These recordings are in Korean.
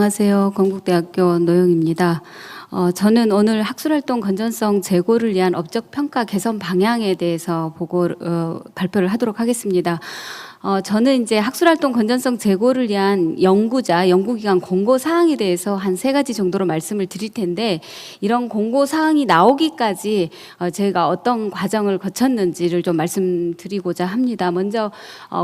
안녕하세요. 건국대학교 노영입니다. 저는 오늘 학술활동 건전성 제고를 위한 업적 평가 개선 방향에 대해서 발표를 하도록 하겠습니다. 저는 이제 학술활동 건전성 제고를 위한 연구기관 공고 사항에 대해서 한 3가지 정도로 말씀을 드릴 텐데, 이런 공고 사항이 나오기까지 제가 어떤 과정을 거쳤는지를 좀 말씀드리고자 합니다. 먼저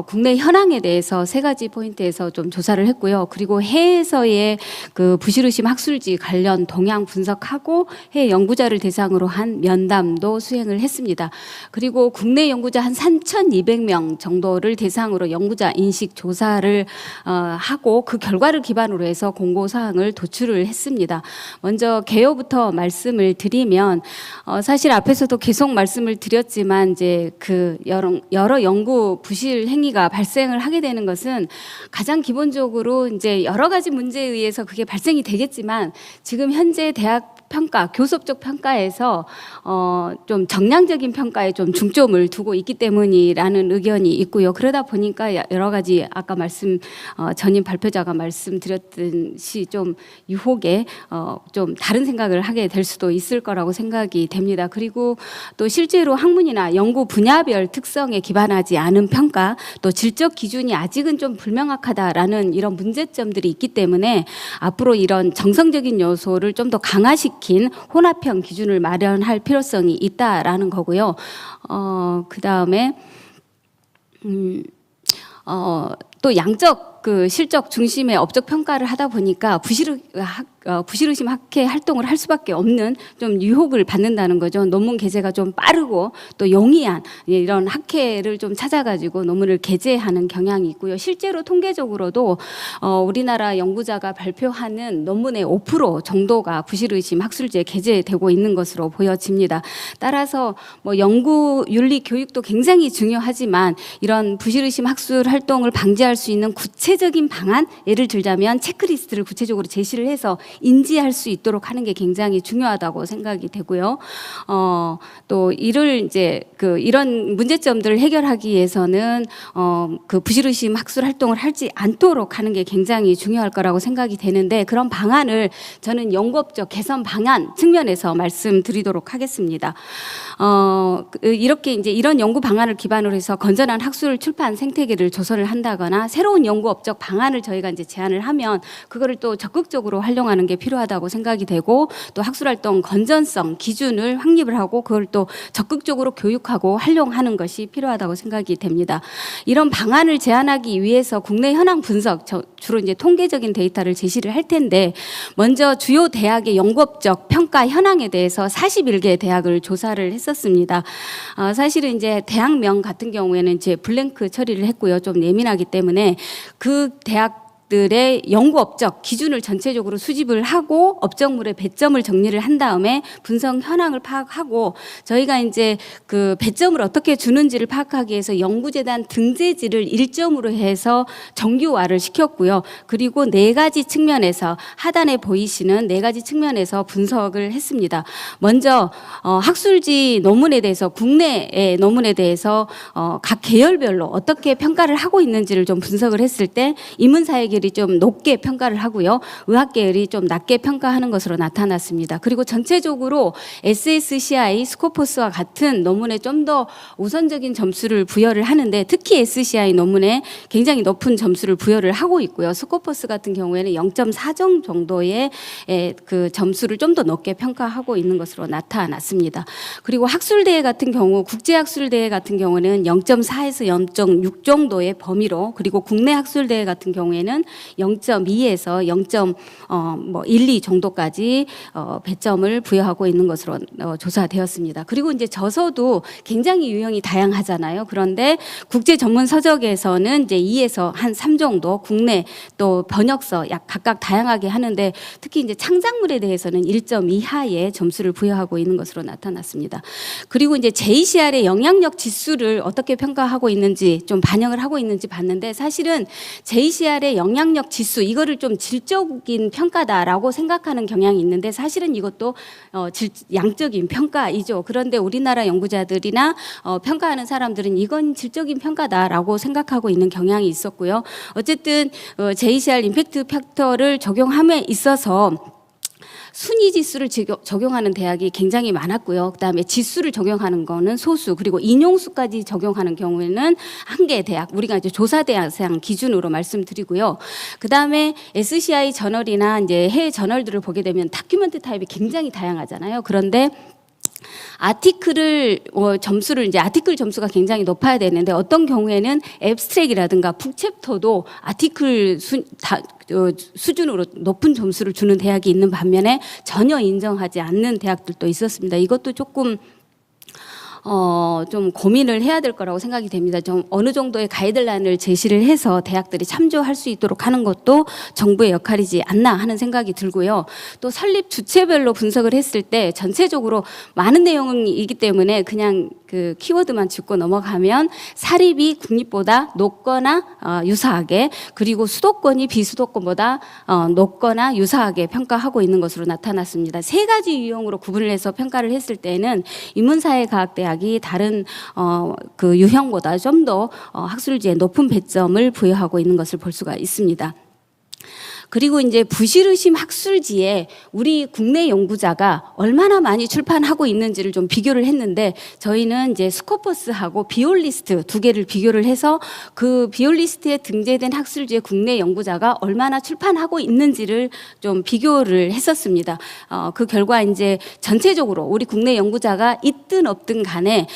국내 현황에 대해서 3가지 포인트에서 좀 조사를 했고요. 그리고 해외에서의 그 부실의심 학술지 관련 동향 분석하고 해외 연구자를 대상으로 한 면담도 수행을 했습니다. 그리고 국내 연구자 한 3,200명 정도를 대상으로 연구자 인식 조사를 하고 그 결과를 기반으로 해서 공고 사항을 도출을 했습니다. 먼저 개요부터 말씀을 드리면, 사실 앞에서도 계속 말씀을 드렸지만 이제 그 여러 연구 부실 행위가 발생을 하게 되는 것은 가장 기본적으로 이제 여러 가지 문제에 의해서 그게 발생이 되겠지만, 지금 현재 대학 평가, 교섭적 평가에서 좀 정량적인 평가에 좀 중점을 두고 있기 때문이라는 의견이 있고요. 그러다 보니까 여러 가지 아까 전임 발표자가 말씀드렸듯이 좀 유혹에 좀 다른 생각을 하게 될 수도 있을 거라고 생각이 됩니다. 그리고 또 실제로 학문이나 연구 분야별 특성에 기반하지 않은 평가, 또 질적 기준이 아직은 좀 불명확하다라는 이런 문제점들이 있기 때문에 앞으로 이런 정성적인 요소를 좀 더 강화시킨 혼합형 기준을 마련할 필요성이 있다라는 거고요. 그 다음에 또 양적 실적 중심의 업적 평가를 하다 보니까 부실의심 학회 활동을 할 수밖에 없는 좀 유혹을 받는다는 거죠. 논문 게재가 좀 빠르고 또 용이한 이런 학회를 좀 찾아가지고 논문을 게재하는 경향이 있고요. 실제로 통계적으로도 우리나라 연구자가 발표하는 논문의 5% 정도가 부실의심 학술지에 게재되고 있는 것으로 보여집니다. 따라서 연구 윤리 교육도 굉장히 중요하지만 이런 부실의심 학술 활동을 방지할 수 있는 구체적인 방안, 예를 들자면 체크리스트를 구체적으로 제시를 해서 인지할 수 있도록 하는 게 굉장히 중요하다고 생각이 되고요. 또 이런 문제점들을 해결하기 위해서는 그 부실의심 학술 활동을 하지 않도록 하는 게 굉장히 중요할 거라고 생각이 되는데, 그런 방안을 저는 연구업적 개선 방안 측면에서 말씀드리도록 하겠습니다. 이렇게 이제 이런 연구 방안을 기반으로 해서 건전한 학술 출판 생태계를 조성을 한다거나 새로운 연구업적 방안을 저희가 이제 제안을 하면 그거를 또 적극적으로 활용하는 게 필요하다고 생각이 되고, 또 학술활동 건전성 기준을 확립을 하고 그걸 또 적극적으로 교육하고 활용하는 것이 필요하다고 생각이 됩니다. 이런 방안을 제안하기 위해서 국내 현황 분석, 주로 이제 통계적인 데이터를 제시를 할 텐데, 먼저 주요 대학의 연구업적 평가 현황에 대해서 41개 대학을 조사를 했었습니다. 사실은 이제 대학명 같은 경우에는 이제 블랭크 처리를 했고요. 좀 예민하기 때문에 그 대학들의 연구 업적 기준을 전체적으로 수집을 하고 업적물의 배점을 정리를 한 다음에 분석 현황을 파악하고, 저희가 이제 그 배점을 어떻게 주는지를 파악하기 위해서 연구재단 등재지를 1점으로 해서 정규화를 시켰고요. 그리고 4가지 측면에서, 하단에 보이시는 4가지 측면에서 분석을 했습니다. 먼저 학술지 논문에 대해서, 국내의 논문에 대해서 각 계열별로 어떻게 평가를 하고 있는지를 좀 분석을 했을 때 인문사회 계열이 좀 높게 평가를 하고요. 의학 계열이 좀 낮게 평가하는 것으로 나타났습니다. 그리고 전체적으로 SSCI, 스코포스와 같은 논문에 좀 더 우선적인 점수를 부여를 하는데, 특히 SCI 논문에 굉장히 높은 점수를 부여를 하고 있고요. 스코포스 같은 경우에는 0.4점 정도의 그 점수를 좀 더 높게 평가하고 있는 것으로 나타났습니다. 그리고 학술대회 같은 경우, 국제학술대회 같은 경우는 0.4에서 0.6 정도의 범위로, 그리고 국내 학술대회 같은 경우에는 0.2에서 0.12 정도까지 배점을 부여하고 있는 것으로 조사되었습니다. 그리고 이제 저서도 굉장히 유형이 다양하잖아요. 그런데 국제 전문 서적에서는 이제 2에서 한 3 정도, 국내 또 번역서 각각 다양하게 하는데, 특히 이제 창작물에 대해서는 1점 이하의 점수를 부여하고 있는 것으로 나타났습니다. 그리고 이제 JCR의 영향력 지수를 어떻게 평가하고 있는지, 좀 반영을 하고 있는지 봤는데, 사실은 JCR의 영향 영향력 지수 이거를 좀 질적인 평가다라고 생각하는 경향이 있는데 사실은 이것도 양적인 평가이죠. 그런데 우리나라 연구자들이나 평가하는 사람들은 이건 질적인 평가다라고 생각하고 있는 경향이 있었고요. 어쨌든 JCR 임팩트 팩터를 적용함에 있어서 순위 지수를 적용하는 대학이 굉장히 많았고요. 그다음에 지수를 적용하는 거는 소수, 그리고 인용수까지 적용하는 경우에는 한 개 대학, 우리가 이제 조사 대상 기준으로 말씀드리고요. 그다음에 SCI 저널이나 이제 해외 저널들을 보게 되면 다큐멘트 타입이 굉장히 다양하잖아요. 그런데 아티클을 점수를 이제 아티클 점수가 굉장히 높아야 되는데 어떤 경우에는 앱스트랙이라든가 북챕터도 아티클 수준으로 높은 점수를 주는 대학이 있는 반면에 전혀 인정하지 않는 대학들도 있었습니다. 이것도 조금 좀 고민을 해야 될 거라고 생각이 됩니다. 좀 어느 정도의 가이드라인을 제시를 해서 대학들이 참조할 수 있도록 하는 것도 정부의 역할이지 않나 하는 생각이 들고요. 또 설립 주체별로 분석을 했을 때 전체적으로 많은 내용이기 때문에 그냥 그 키워드만 짚고 넘어가면 사립이 국립보다 높거나 유사하게, 그리고 수도권이 비수도권보다 높거나 유사하게 평가하고 있는 것으로 나타났습니다. 세 가지 유형으로 구분을 해서 평가를 했을 때는 인문사회과학대학이 다른 그 유형보다 좀 더 학술지에 높은 배점을 부여하고 있는 것을 볼 수가 있습니다. 그리고 이제 부실의심 학술지에 우리 국내 연구자가 얼마나 많이 출판하고 있는지를 좀 비교를 했는데, 저희는 이제 스코퍼스하고 비올리스트 두 개를 비교를 해서 그 비올리스트에 등재된 학술지의 국내 연구자가 얼마나 출판하고 있는지를 좀 비교를 했었습니다. 그 결과 이제 전체적으로 우리 국내 연구자가 있든 없든 간에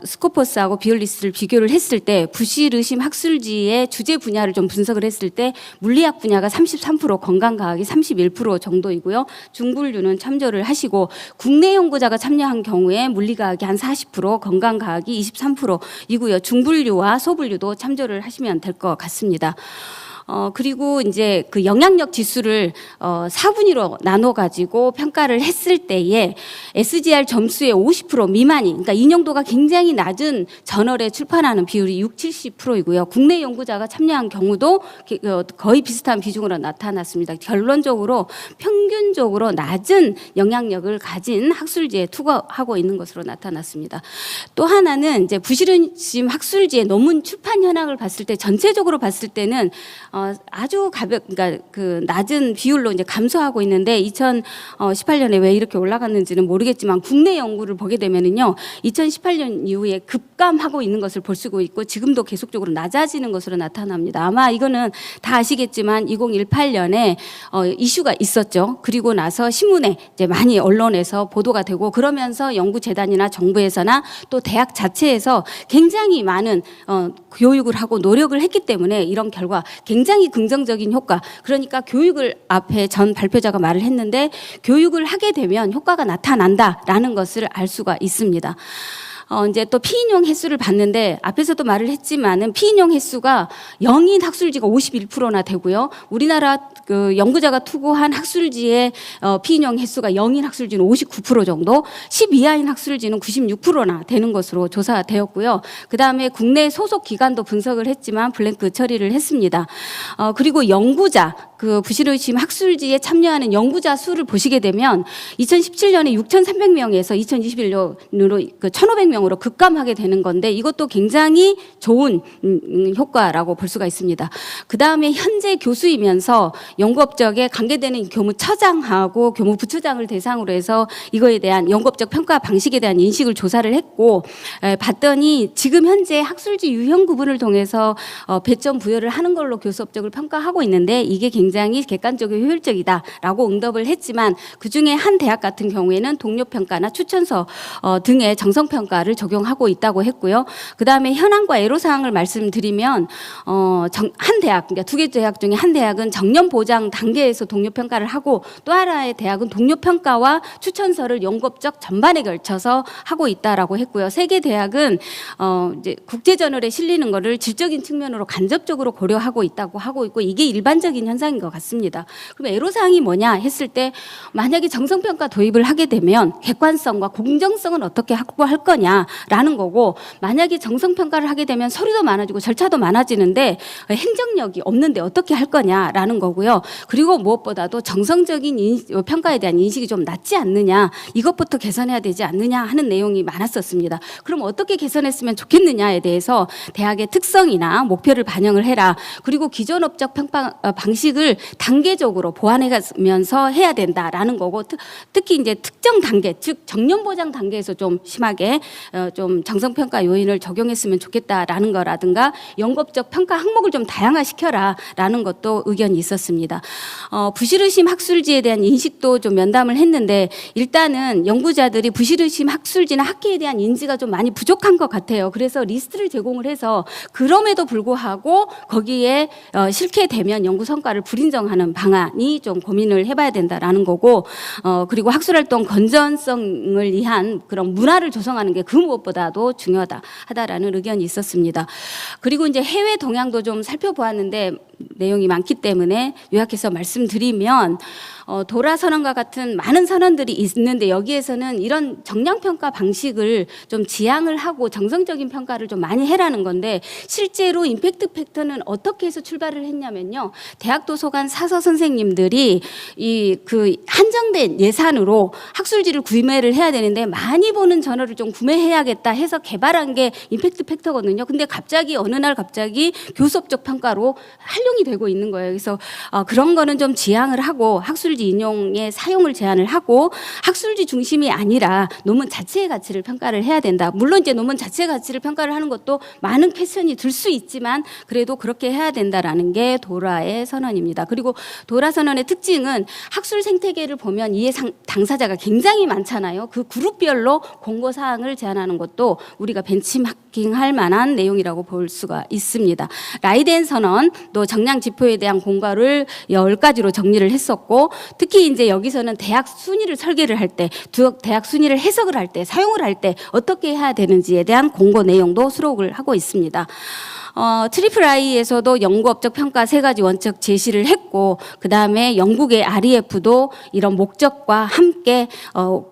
스코퍼스하고 비올리스트를 비교를 했을 때 부실의심 학술지의 주제 분야를 좀 분석을 했을 때 물리학 분야가 33%, 건강과학이 31% 정도이고요. 중분류는 참조를 하시고, 국내 연구자가 참여한 경우에 물리과학이 한 40%, 건강과학이 23%이고요. 중분류와 소분류도 참조를 하시면 될 것 같습니다. 그리고 이제 그 영향력 지수를 4분위로 나눠 가지고 평가를 했을 때에 SGR 점수의 50% 미만이, 그러니까 인용도가 굉장히 낮은 저널에 출판하는 비율이 60-70%이고요. 국내 연구자가 참여한 경우도 거의 비슷한 비중으로 나타났습니다. 결론적으로 평균적으로 낮은 영향력을 가진 학술지에 투과하고 있는 것으로 나타났습니다. 또 하나는 이제 부실의심 학술지의 논문 출판 현황을 봤을 때 전체적으로 봤을 때는 아주 그러니까 그 낮은 비율로 이제 감소하고 있는데 2018년에 왜 이렇게 올라갔는지는 모르겠지만 국내 연구를 보게 되면은요 2018년 이후에 급감하고 있는 것을 볼 수 있고 지금도 계속적으로 낮아지는 것으로 나타납니다. 아마 이거는 다 아시겠지만 2018년에 이슈가 있었죠. 그리고 나서 신문에 이제 많이 언론에서 보도가 되고 그러면서 연구재단이나 정부에서나 또 대학 자체에서 굉장히 많은 교육을 하고 노력을 했기 때문에 이런 결과 굉장히 긍정적인 효과, 그러니까 교육을 앞에 전 발표자가 말을 했는데 교육을 하게 되면 효과가 나타난다라는 것을 알 수가 있습니다. 이제 또 피인용 횟수를 봤는데 앞에서도 말을 했지만은 피인용 횟수가 영인 학술지가 51%나 되고요. 우리나라 그 연구자가 투고한 학술지의 피인용 횟수가 영인 학술지는 59% 정도, 10 이하인 학술지는 96%나 되는 것으로 조사되었고요. 그다음에 국내 소속 기관도 분석을 했지만 블랭크 처리를 했습니다. 그리고 연구자, 그 부실의심 학술지에 참여하는 연구자 수를 보시게 되면 2017년에 6,300명에서 2021년으로 그 1,500명으로 급감하게 되는 건데 이것도 굉장히 좋은 효과라고 볼 수가 있습니다. 그 다음에 현재 교수이면서 연구업적에 관계되는 교무처장하고 교무부처장을 대상으로 해서 이거에 대한 연구업적 평가 방식에 대한 인식을 조사를 했고 봤더니 지금 현재 학술지 유형 구분을 통해서 배점 부여를 하는 걸로 교수업적을 평가하고 있는데 이게 굉장히 객관적이고 효율적이다라고 응답을 했지만 그중에 한 대학 같은 경우에는 동료평가나 추천서 등의 정성평가를 적용하고 있다고 했고요. 그다음에 현황과 애로사항을 말씀드리면 한 대학, 그러니까 두 개 대학 중에 한 대학은 정년보장 단계에서 동료평가를 하고 또 하나의 대학은 동료평가와 추천서를 연구업적 전반에 걸쳐서 하고 있다라고 했고요. 세 개 대학은 이제 국제저널에 실리는 거를 질적인 측면으로 간접적으로 고려하고 있다고 하고 있고 이게 일반적인 현상인 것 같습니다. 그럼 애로사항이 뭐냐 했을 때 만약에 정성평가 도입을 하게 되면 객관성과 공정성은 어떻게 확보할 거냐라는 거고, 만약에 정성평가를 하게 되면 서류도 많아지고 절차도 많아지는데 행정력이 없는데 어떻게 할 거냐라는 거고요. 그리고 무엇보다도 정성적인 평가에 대한 인식이 좀 낮지 않느냐, 이것부터 개선해야 되지 않느냐 하는 내용이 많았었습니다. 그럼 어떻게 개선했으면 좋겠느냐에 대해서 대학의 특성이나 목표를 반영을 해라. 그리고 기존 업적 평가 방식을 단계적으로 보완해가면서 해야 된다라는 거고, 특히 이제 특정 단계, 즉 정년 보장 단계에서 좀 심하게 좀 정성평가 요인을 적용했으면 좋겠다라는 거라든가, 연구업적 평가 항목을 좀 다양화시켜라라는 것도 의견이 있었습니다. 부실의심 학술지에 대한 인식도 좀 면담을 했는데, 일단은 연구자들이 부실의심 학술지나 학회에 대한 인지가 좀 많이 부족한 것 같아요. 그래서 리스트를 제공을 해서 그럼에도 불구하고 거기에 싫게 되면 연구 성과를 불인정하는 방안이 좀 고민을 해봐야 된다라는 거고, 그리고 학술활동 건전성을 위한 그런 문화를 조성하는 게 그 무엇보다도 중요하다라는 의견이 있었습니다. 그리고 이제 해외 동향도 좀 살펴보았는데 내용이 많기 때문에 요약해서 말씀드리면, 도라 선언과 같은 많은 선언들이 있는데 여기에서는 이런 정량평가 방식을 좀 지향을 하고 정성적인 평가를 좀 많이 해라는 건데, 실제로 임팩트 팩터는 어떻게 해서 출발을 했냐면요, 대학 도서관 사서 선생님들이 이 그 한정된 예산으로 학술지를 구매를 해야 되는데 많이 보는 저널을 좀 구매해야겠다 해서 개발한 게 임팩트 팩터거든요. 근데 갑자기 어느 날 갑자기 교수업적 평가로 활용이 되고 있는 거예요. 그래서 그런 거는 좀 지향을 하고 학술지 인용의 사용을 제한을 하고, 학술지 중심이 아니라 논문 자체의 가치를 평가를 해야 된다. 물론 이제 논문 자체의 가치를 평가를 하는 것도 많은 퀘스천이 들 수 있지만 그래도 그렇게 해야 된다라는 게 도라의 선언입니다. 그리고 도라 선언의 특징은 학술 생태계를 보면 이해 당사자가 굉장히 많잖아요. 그 그룹별로 공고 사항을 제안하는 것도 우리가 벤치마킹할 만한 내용이라고 볼 수가 있습니다. 라이덴 선언도 정량 지표에 대한 공고를 10가지로 정리를 했었고, 특히 이제 여기서는 대학 순위를 설계를 할 때, 대학 순위를 해석을 할 때, 사용을 할 때 어떻게 해야 되는지에 대한 공고 내용도 수록을 하고 있습니다. 트리플 I에서도 연구업적 평가 3가지 원칙 제시를 했고, 그 다음에 영국의 REF도 이런 목적과 함께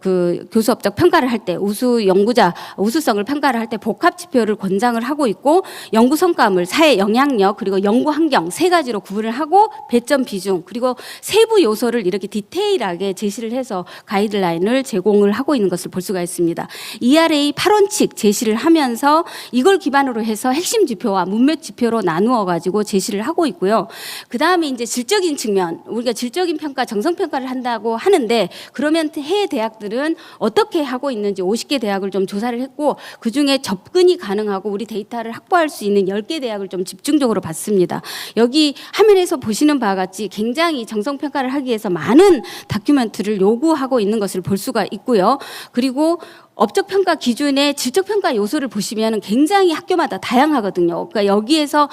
그 교수업적 평가를 할 때 우수 연구자 우수성을 평가를 할 때 복합 지표를 권장을 하고 있고, 연구 성과물, 사회 영향력, 그리고 연구 환경 3가지로 구분을 하고 배점 비중, 그리고 세부 요소를 이렇게 디테일하게 제시를 해서 가이드라인을 제공을 하고 있는 것을 볼 수가 있습니다. ERA 8원칙 제시를 하면서 이걸 기반으로 해서 핵심 지표와 문맥 지표로 나누어 가지고 제시를 하고 있고요. 그 다음에 이제 질적인 측면, 우리가 질적인 평가, 정성 평가를 한다고 하는데, 그러면 해외 대학들은 어떻게 하고 있는지 50개 대학을 좀 조사를 했고, 그 중에 접근이 가능하고 우리 데이터를 확보할 수 있는 10개 대학을 좀 집중적으로 봤습니다. 여기 화면에서 보시는 바와 같이 굉장히 정성 평가를 하기 위해서 많은 다큐멘트를 요구하고 있는 것을 볼 수가 있고요. 그리고 업적 평가 기준의 질적 평가 요소를 보시면 굉장히 학교마다 다양하거든요. 그러니까 여기에서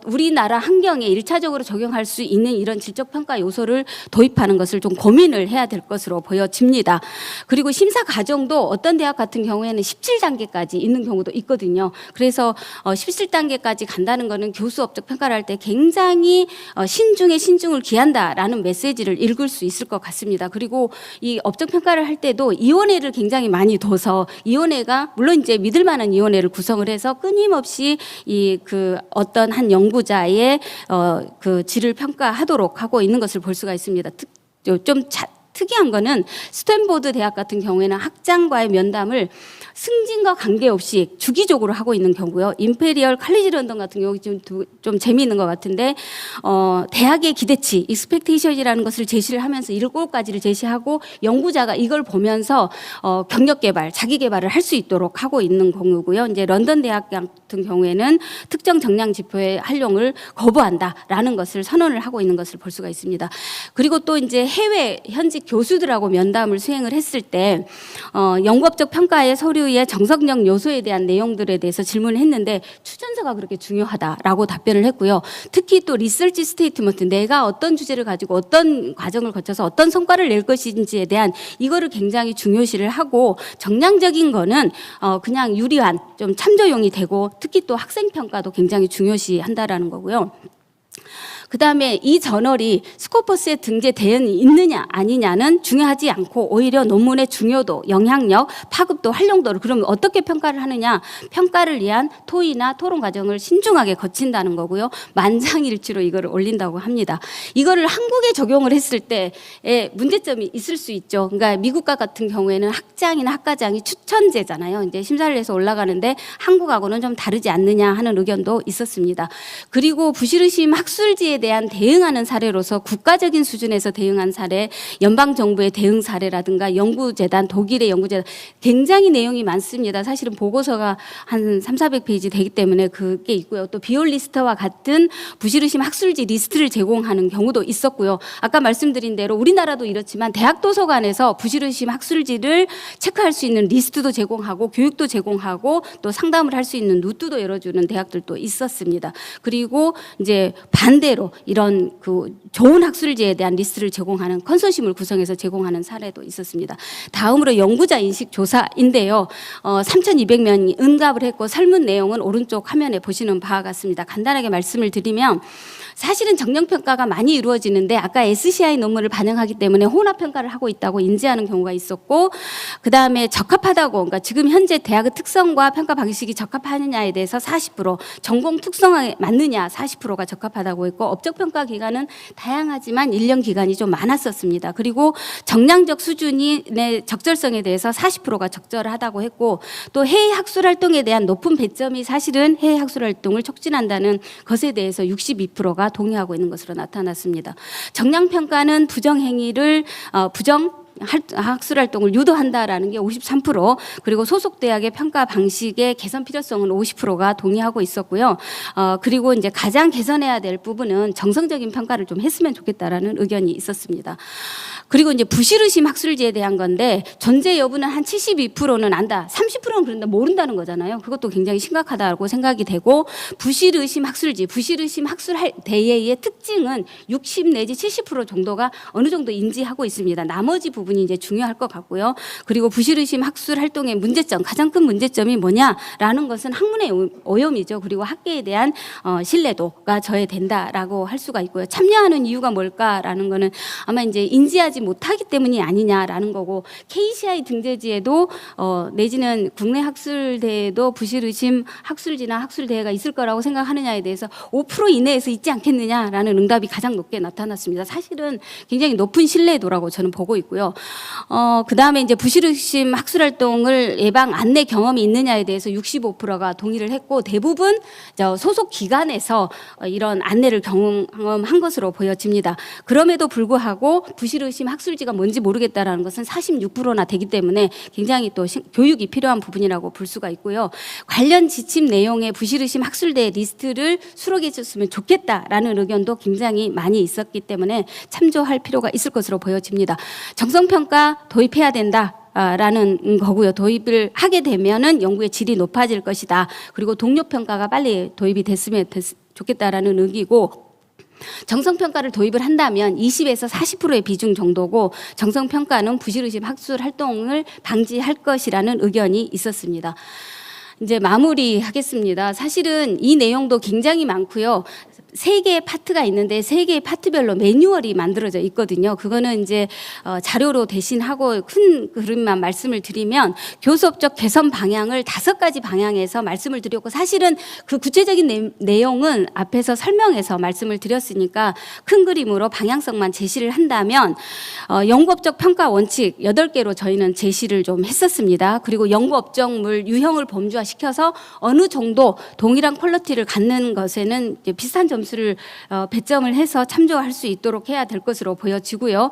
우리나라 환경에 일차적으로 적용할 수 있는 이런 질적 평가 요소를 도입하는 것을 좀 고민을 해야 될 것으로 보여집니다. 그리고 심사 과정도 어떤 대학 같은 경우에는 17단계까지 있는 경우도 있거든요. 그래서 17단계까지 간다는 것은 교수 업적 평가를 할 때 굉장히 신중에 신중을 기한다라는 메시지를 읽을 수 있을 것 같습니다. 그리고 이 업적 평가를 할 때도 위원회를 굉장히 많이 둬서, 위원회가 물론 이제 믿을 만한 위원회를 구성을 해서 끊임없이 이 그 어떤 한 연구자의 그 질을 평가하도록 하고 있는 것을 볼 수가 있습니다. 좀 특이한 거는 스탠포드 대학 같은 경우에는 학장과의 면담을 승진과 관계없이 주기적으로 하고 있는 경우요. 임페리얼 칼리지 런던 같은 경우 좀 재미있는 것 같은데, 대학의 기대치, 익스펙테이션이라는 것을 제시를 하면서 7가지를 제시하고 연구자가 이걸 보면서 경력 개발, 자기 개발을 할 수 있도록 하고 있는 경우고요. 이제 런던 대학 같은 경우에는 특정 정량 지표의 활용을 거부한다라는 것을 선언을 하고 있는 것을 볼 수가 있습니다. 그리고 또 이제 해외 현직 교수들하고 면담을 수행을 했을 때 연구업적 평가의 서류의 정석력 요소에 대한 내용들에 대해서 질문을 했는데, 추천서가 그렇게 중요하다라고 답변을 했고요. 특히 또 리서치 스테이트먼트, 내가 어떤 주제를 가지고 어떤 과정을 거쳐서 어떤 성과를 낼 것인지에 대한 이거를 굉장히 중요시를 하고, 정량적인 거는 그냥 유리한 좀 참조용이 되고, 특히 또 학생 평가도 굉장히 중요시한다라는 거고요. 그다음에 이 저널이 스코퍼스에 등재되어 있느냐 아니냐는 중요하지 않고 오히려 논문의 중요도, 영향력, 파급도, 활용도를 그러면 어떻게 평가를 하느냐, 평가를 위한 토의나 토론 과정을 신중하게 거친다는 거고요. 만장일치로 이거를 올린다고 합니다. 이거를 한국에 적용을 했을 때의 문제점이 있을 수 있죠. 그러니까 미국과 같은 경우에는 학장이나 학과장이 추천제잖아요. 이제 심사를 해서 올라가는데 한국하고는 좀 다르지 않느냐 하는 의견도 있었습니다. 그리고 부실의심 학술지에 대한 대응하는 사례로서 국가적인 수준에서 대응한 사례, 연방정부의 대응 사례라든가 연구재단, 독일의 연구재단 굉장히 내용이 많습니다. 사실은 보고서가 한 300~400페이지 되기 때문에 그게 있고요. 또 비올리스트와 같은 부실의심 학술지 리스트를 제공하는 경우도 있었고요. 아까 말씀드린 대로 우리나라도 이렇지만 대학 도서관에서 부실의심 학술지를 체크할 수 있는 리스트도 제공하고 교육도 제공하고 또 상담을 할 수 있는 루트도 열어주는 대학들도 있었습니다. 그리고 이제 반대로 이런 그 좋은 학술지에 대한 리스트를 제공하는 컨소시엄을 구성해서 제공하는 사례도 있었습니다. 다음으로 연구자 인식 조사인데요. 3,200명이 응답을 했고 설문 내용은 오른쪽 화면에 보시는 바와 같습니다. 간단하게 말씀을 드리면 사실은 정량평가가 많이 이루어지는데 아까 SCI 논문을 반영하기 때문에 혼합평가를 하고 있다고 인지하는 경우가 있었고, 그다음에 적합하다고, 그러니까 지금 현재 대학의 특성과 평가 방식이 적합하느냐에 대해서 40%, 전공 특성에 맞느냐 40%가 적합하다고 했고, 업적평가 기간은 다양하지만 1년 기간이 좀 많았었습니다. 그리고 정량적 수준의 적절성에 대해서 40%가 적절하다고 했고, 또 해외 학술활동에 대한 높은 배점이 사실은 해외 학술활동을 촉진한다는 것에 대해서 62%가 동의하고 있는 것으로 나타났습니다. 정량평가는 부정행위를 학술활동을 유도한다라는 게 53%, 그리고 소속 대학의 평가 방식의 개선 필요성은 50%가 동의하고 있었고요. 그리고 이제 가장 개선해야 될 부분은 정성적인 평가를 좀 했으면 좋겠다라는 의견이 있었습니다. 그리고 이제 부실의심 학술지에 대한 건데 존재 여부는 한 72%는 안다, 30%는 그런데 모른다는 거잖아요. 그것도 굉장히 심각하다고 생각이 되고, 부실의심 학술지, 부실의심 학술 대회의 특징은 60 내지 70% 정도가 어느 정도 인지하고 있습니다. 나머지 부분이 이제 중요할 것 같고요. 그리고 부실의심 학술 활동의 문제점, 가장 큰 문제점이 뭐냐라는 것은 학문의 오염이죠. 그리고 학계에 대한 신뢰도가 저해된다라고 할 수가 있고요. 참여하는 이유가 뭘까라는 거는 아마 이제 인지하지 못하기 때문이 아니냐라는 거고, KCI 등재지에도 내지는 국내 학술대에도 부실의심 학술지나 학술대회가 있을 거라고 생각하느냐에 대해서 5% 이내에서 있지 않겠느냐라는 응답이 가장 높게 나타났습니다. 사실은 굉장히 높은 신뢰도라고 저는 보고 있고요. 그다음에 이제 부실의심 학술활동을 예방 안내 경험이 있느냐에 대해서 65%가 동의를 했고, 대부분 소속 기관에서 이런 안내를 경험한 것으로 보여집니다. 그럼에도 불구하고 부실의심 학술지가 뭔지 모르겠다라는 것은 46%나 되기 때문에 굉장히 또 교육이 필요한 부분이라고 볼 수가 있고요. 관련 지침 내용의 부실의심 학술대 리스트를 수록해 줬으면 좋겠다라는 의견도 굉장히 많이 있었기 때문에 참조할 필요가 있을 것으로 보여집니다. 정성평가 도입해야 된다 라는 거고요. 도입을 하게 되면은 연구의 질이 높아질 것이다. 그리고 동료평가가 빨리 도입이 됐으면 좋겠다라는 의기고, 정성평가를 도입을 한다면 20에서 40%의 비중 정도고, 정성평가는 부실의심 학술 활동을 방지할 것이라는 의견이 있었습니다. 이제 마무리하겠습니다. 사실은 이 내용도 굉장히 많고요. 3개의 파트가 있는데 3개의 파트별로 매뉴얼이 만들어져 있거든요. 그거는 이제 자료로 대신하고 큰 그림만 말씀을 드리면, 교수업적 개선 방향을 5가지 방향에서 말씀을 드렸고, 사실은 그 구체적인 내용은 앞에서 설명해서 말씀을 드렸으니까 큰 그림으로 방향성만 제시를 한다면, 연구업적 평가 원칙 8개로 저희는 제시를 좀 했었습니다. 그리고 연구업적물 유형을 범주화시켜서 어느 정도 동일한 퀄리티를 갖는 것에는 이제 비슷한 점수를 배점을 해서 참조할 수 있도록 해야 될 것으로 보여지고요.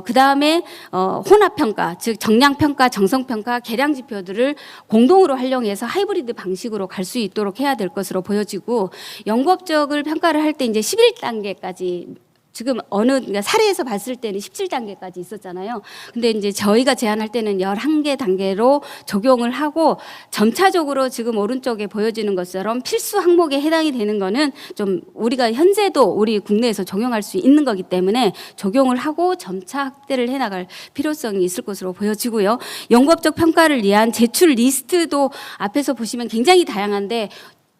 그다음에 혼합평가, 즉 정량평가, 정성평가, 계량지표들을 공동으로 활용해서 하이브리드 방식으로 갈 수 있도록 해야 될 것으로 보여지고, 연구업적을 평가를 할 때 이제 11단계까지, 지금 그러니까 사례에서 봤을 때는 17단계까지 있었잖아요. 근데 이제 저희가 제안할 때는 11개 단계로 적용을 하고, 점차적으로 지금 오른쪽에 보여지는 것처럼 필수 항목에 해당이 되는 거는 좀 우리가 현재도 우리 국내에서 적용할 수 있는 거기 때문에 적용을 하고 점차 확대를 해나갈 필요성이 있을 것으로 보여지고요. 연구업적 평가를 위한 제출 리스트도 앞에서 보시면 굉장히 다양한데,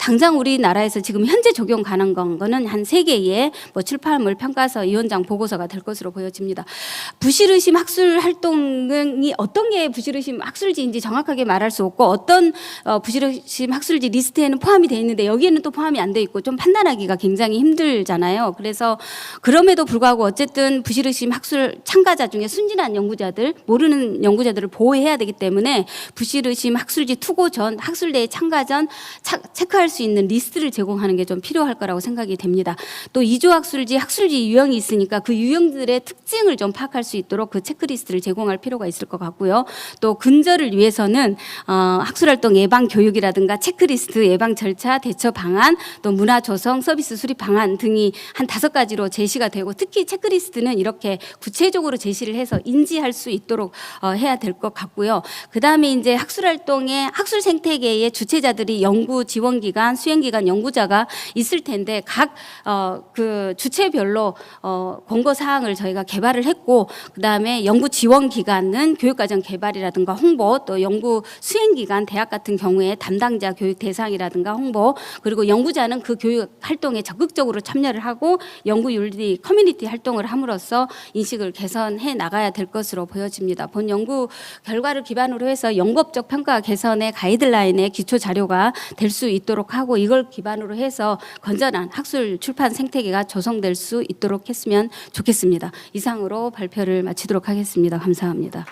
당장 우리나라에서 지금 현재 적용 가능한 거는 한 3개의 뭐 출판물 평가서 위원장 보고서가 될 것으로 보여집니다. 부실의심 학술 활동이 어떤 게 부실의심 학술지인지 정확하게 말할 수 없고 어떤 부실의심 학술지 리스트에는 포함이 돼 있는데 여기에는 또 포함이 안 돼 있고 좀 판단하기가 굉장히 힘들잖아요. 그래서 그럼에도 불구하고 어쨌든 부실의심 학술 참가자 중에 순진한 연구자들, 모르는 연구자들을 보호해야 되기 때문에 부실의심 학술지 투고 전, 학술대회 참가 전 체크할 수 있는 리스트를 제공하는 게 좀 필요할 거라고 생각이 됩니다. 또 이조 학술지 유형이 있으니까 그 유형들의 특징을 좀 파악할 수 있도록 그 체크리스트를 제공할 필요가 있을 것 같고요. 또 근절을 위해서는 학술활동 예방 교육이라든가 체크리스트, 예방 절차, 대처 방안, 또 문화 조성, 서비스 수립 방안 등이 한 5가지로 제시가 되고 특히 체크리스트는 이렇게 구체적으로 제시를 해서 인지할 수 있도록 해야 될 것 같고요. 그다음에 이제 학술활동의 학술 생태계의 주체자들이 연구 지원기관, 수행기관, 연구자가 있을 텐데 각 그 주체별로 권고 사항을 저희가 개발을 했고 그다음에 연구 지원 기관은 교육과정 개발이라든가 홍보, 또 연구 수행기관 대학 같은 경우에 담당자 교육 대상이라든가 홍보, 그리고 연구자는 그 교육 활동에 적극적으로 참여를 하고 연구윤리 커뮤니티 활동을 함으로써 인식을 개선해 나가야 될 것으로 보여집니다. 본 연구 결과를 기반으로 해서 연구업적 평가 개선의 가이드라인의 기초 자료가 될 수 있도록 하고 이걸 기반으로 해서 건전한 학술 출판 생태계가 조성될 수 있도록 했으면 좋겠습니다. 이상으로 발표를 마치도록 하겠습니다. 감사합니다.